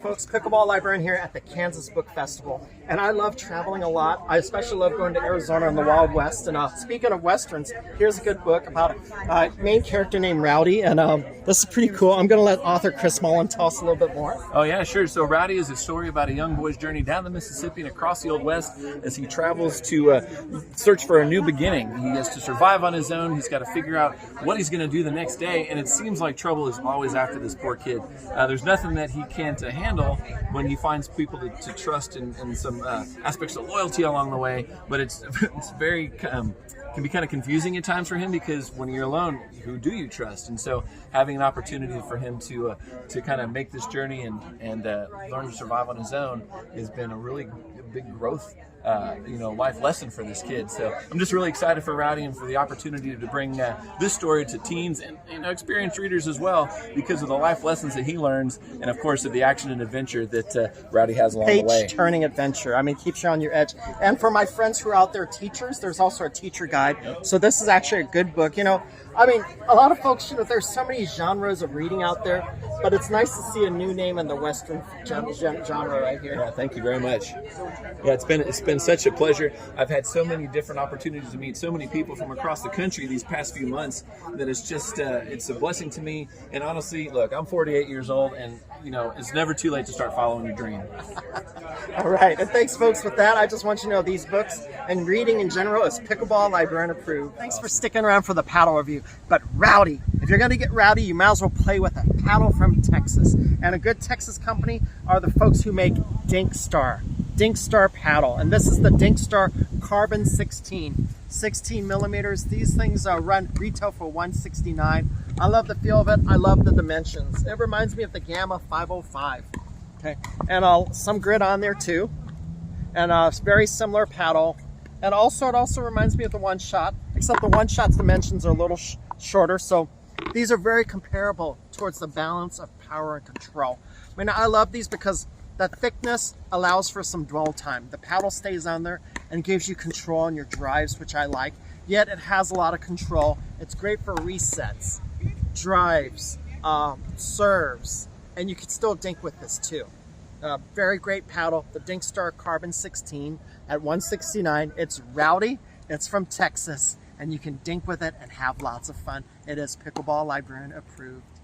Folks, Pickleball Librarian here at the Kansas Book Festival, and I love traveling a lot. I especially love going to Arizona and the Wild West. And speaking of westerns, here's a good book about a main character named Rowdy, and this is pretty cool. I'm going to let author Chris Mullen tell us a little bit more. Oh yeah, sure. So Rowdy is a story about a young boy's journey down the Mississippi and across the Old West as he travels to search for a new beginning. He has to survive on his own. He's got to figure out what he's going to do the next day, and it seems like trouble is always after this poor kid. There's nothing that he can't handle when he finds people to trust and some aspects of loyalty along the way, but it's very can be kind of confusing at times for him, because when you're alone, who do you trust? And so having an opportunity for him to kind of make this journey and learn to survive on his own has been a really big growth life lesson for this kid. So I'm just really excited for Rowdy and for the opportunity to bring this story to teens and experienced readers as well, because of the life lessons that he learns, and of course of the action and adventure that Rowdy has along the way. Page-turning adventure. I mean, keeps you on your edge. And for my friends who are out there teachers, there's also a teacher guide. So this is actually a good book. I mean, a lot of folks, there's so many genres of reading out there, but it's nice to see a new name in the Western genre right here. Yeah, thank you very much. Yeah, it's been such a pleasure. I've had so many different opportunities to meet so many people from across the country these past few months that it's just it's a blessing to me. And honestly, look, I'm 48 years old, and it's never too late to start following your dream. All right, and thanks, folks. With that, I just want you to know these books and reading in general is Pickleball Librarian approved. Thanks for sticking around for the paddle review. But Rowdy, if you're going to get rowdy, you might as well play with a paddle from Texas. And a good Texas company are the folks who make Dinkstar paddle. And this is the Dinkstar Carbon 16 millimeters. These things run retail for $169. I love the feel of it. I love the dimensions. It reminds me of the Gamma 505. Okay, and some grit on there too, and very similar paddle. And also, it also reminds me of the One Shot, except the One Shot's dimensions are a little shorter. So these are very comparable towards the balance of power and control. I mean, I love these because the thickness allows for some dwell time. The paddle stays on there and gives you control on your drives, which I like. Yet it has a lot of control. It's great for resets, drives, serves, and you can still dink with this too. Very great paddle, the Dinkstar Carbon 16 at $169. It's rowdy, it's from Texas, and you can dink with it and have lots of fun. It is Pickleball Librarian approved.